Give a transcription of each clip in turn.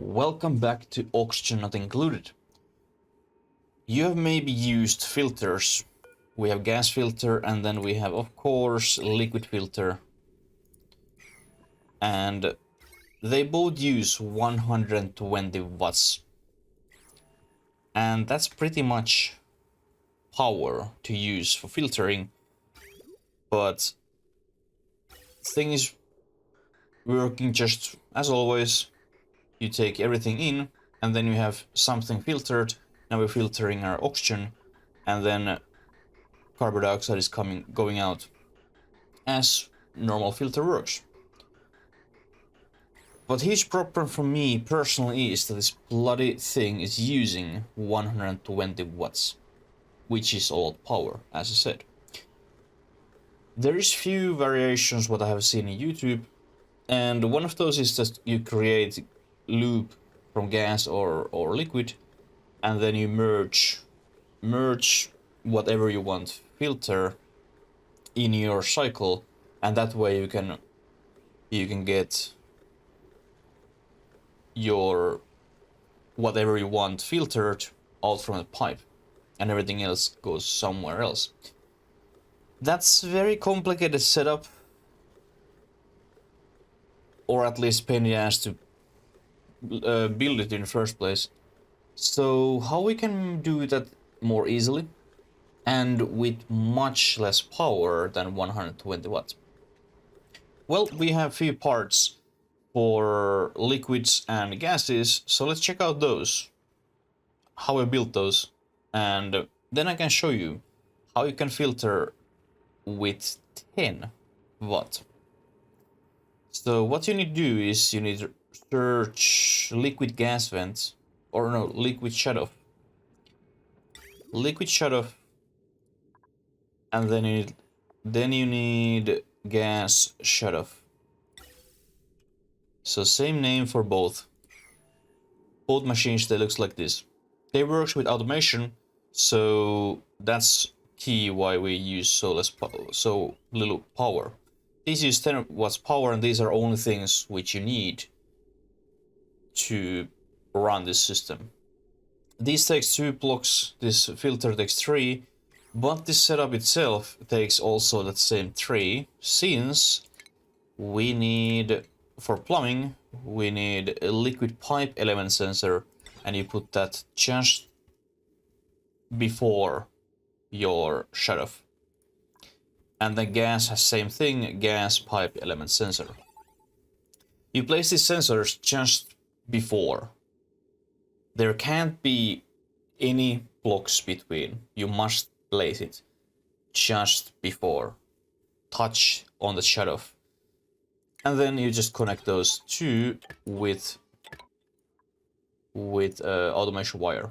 Welcome back to Oxygen Not Included. You have maybe used filters. We have gas filter and then we have, of course, liquid filter. And they both use 120 watts. And that's pretty much power to use for filtering. But the thing is working just as always. You take everything in and then you have something filtered. Now we're filtering our oxygen and then carbon dioxide is going out as normal filter works. But huge problem for me personally is that this bloody thing is using 120 watts, which is a lot of power, as I said. There is few variations what I have seen in YouTube, and one of those is that you create loop from gas or liquid, and then you merge whatever you want filter in your cycle, and that way you can get your whatever you want filtered out from the pipe, and everything else goes somewhere else. That's very complicated setup, or at least pain in the ass to build it in the first place. So how we can do that more easily and with much less power than 120 watts? Well, we have few parts for liquids and gases, so let's check out those, how I built those, and then I can show you how you can filter with 10 watt. So what you need to do is you need to search liquid gas vents, or no, liquid shutoff, and then you need gas shutoff. So same name for both machines. They looks like this. They works with automation, so that's key why we use so little power. These use 10 watts power, and these are only things which you need to run this system. This takes 2 blocks, this filter takes 3, but this setup itself takes also that same 3, since we need, for plumbing, we need a liquid pipe element sensor, and you put that just before your shutoff. And then gas has same thing, gas pipe element sensor. You place these sensors just before. There can't be any blocks between. You must place it just before. Touch on the shutoff. And then you just connect those two with automation wire.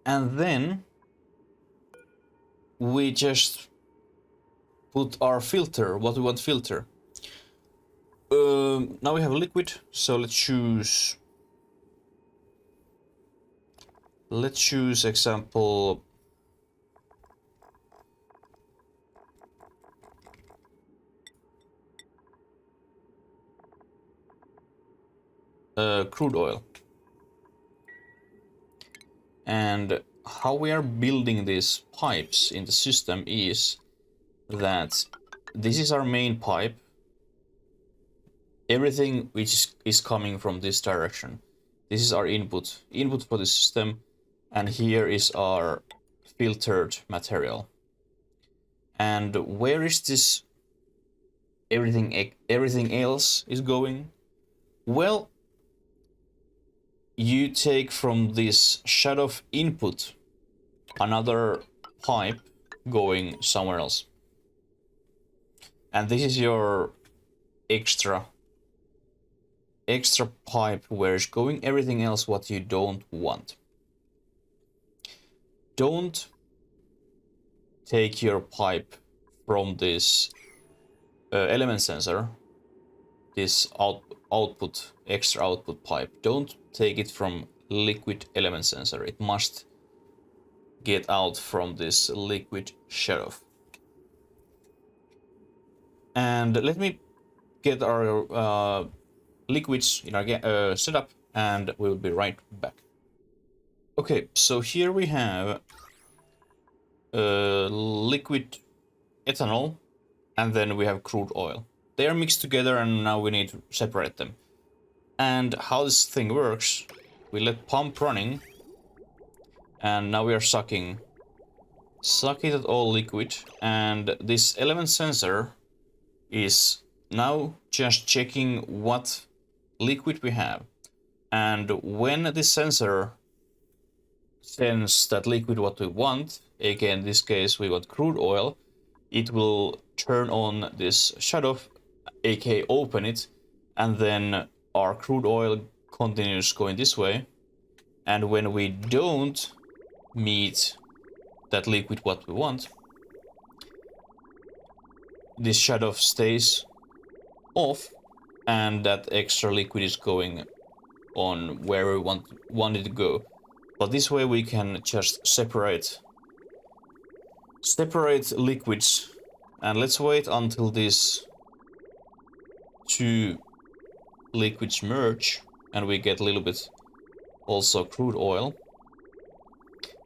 And then we just put our filter, what we want to filter. Now we have a liquid, so let's choose example crude oil. And how we are building these pipes in the system is that this is our main pipe. Everything which is coming from this direction. This is our input for the system, and here is our filtered material. And where is this everything else is going? Well, you take from this shutoff input another pipe going somewhere else, and this is your extra pipe where it's going everything else what you don't want. Don't take your pipe from this element sensor, this extra output pipe. Don't take it from liquid element sensor. It must get out from this liquid shutoff. And let me get our liquids in our setup, and we'll be right back. Okay, so here we have liquid ethanol, and then we have crude oil. They are mixed together, and now we need to separate them. And how this thing works, we let pump running, and now we are sucking it at all liquid, and this element sensor is now just checking what liquid we have. And when this sensor sends that liquid what we want, again in this case we want crude oil, it will turn on this shutoff, aka open it, and then our crude oil continues going this way. And when we don't meet that liquid what we want, this shutoff stays off, and that extra liquid is going on where we want it to go. But this way we can just separate liquids, and let's wait until these two liquids merge and we get a little bit also crude oil.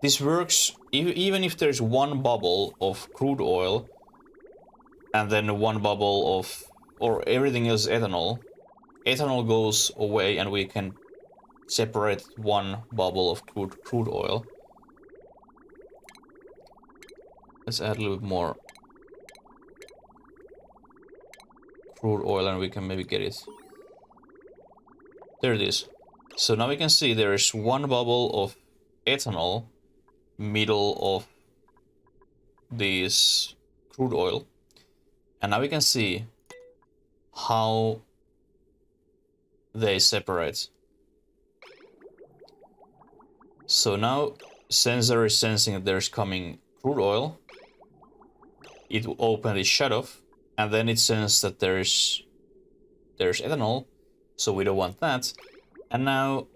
This works even if there's one bubble of crude oil and then one bubble of, or everything else ethanol. Ethanol goes away and we can separate one bubble of crude oil. Let's add a little bit more crude oil and we can maybe get it. There it is. So now we can see there is one bubble of ethanol middle of this crude oil. And now we can see how they separate. So now sensor is sensing that there's coming crude oil. It will open the shutoff, and then it senses that there's ethanol, so we don't want that. And now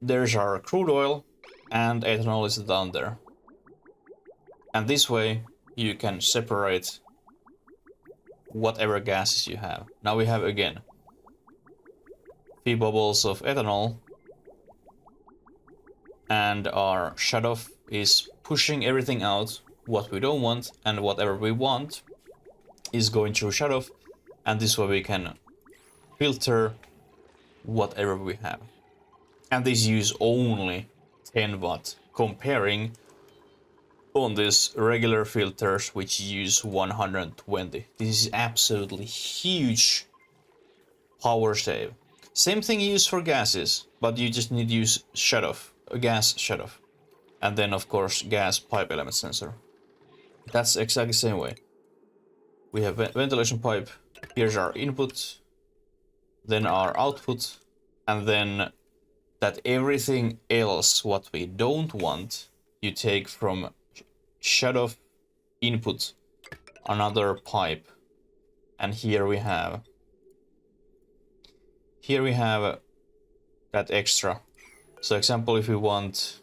there's our crude oil, and ethanol is down there. And this way you can separate whatever gases you have. Now we have again few bubbles of ethanol, and our shutoff is pushing everything out what we don't want, and whatever we want is going through shutoff, and this way we can filter whatever we have. And these use only 10 watt, comparing on these regular filters which use 120. This is absolutely huge power save. Same thing you use for gases, but you just need to use shutoff, a gas shutoff. And then of course gas pipe element sensor. That's exactly the same way. We have ventilation pipe, here's our input, then our output, and then that everything else what we don't want, you take from shutoff input another pipe, and here we have that extra. So example, if we want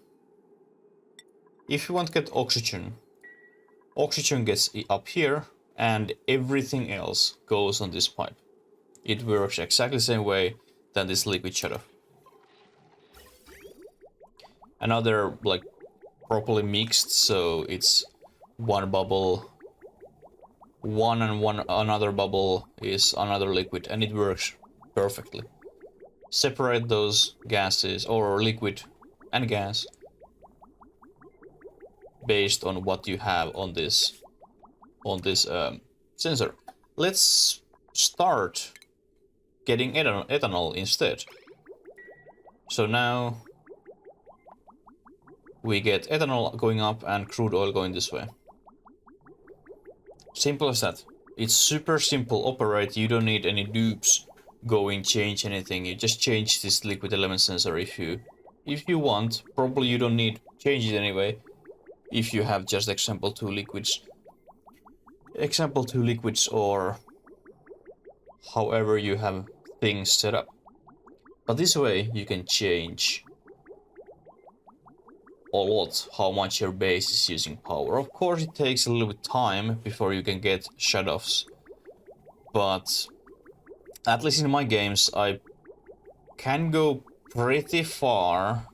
to get oxygen gets up here, and everything else goes on this pipe. It works exactly the same way than this liquid shutoff. And now they're like properly mixed, so it's one bubble, one and one another bubble is another liquid, and it works perfectly. Separate those gases, or liquid and gas, based on what you have on this sensor. Let's start getting ethanol instead. So now we get ethanol going up and crude oil going this way. Simple as that. It's super simple operate. You don't need any dupes going change anything. You just change this liquid element sensor if you want. Probably you don't need change it anyway if you have just example two liquids or however you have things set up. But this way you can change a lot how much your base is using power. Of course it takes a little bit time before you can get shutoffs, but at least in my games, I can go pretty far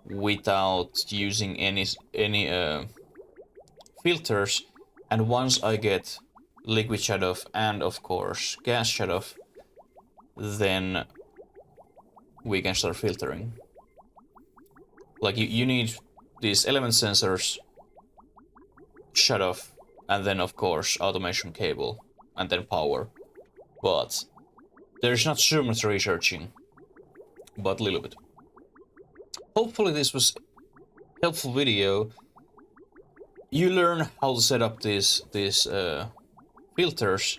without using any filters, and once I get liquid shadow and of course gas shadow, then we can start filtering. Like you need these element sensors, shadow, and then of course automation cable, and then power. But there's not so much researching, but a little bit. Hopefully this was a helpful video. You learn how to set up these filters,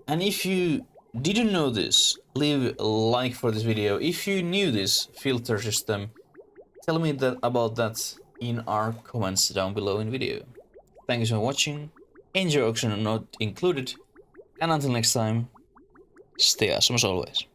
and if you didn't know this, leave a like for this video. If you knew this filter system, tell me about that in our comments down below in video. Thank you for watching, enjoy oxygen not included, and until next time, stay awesome as always.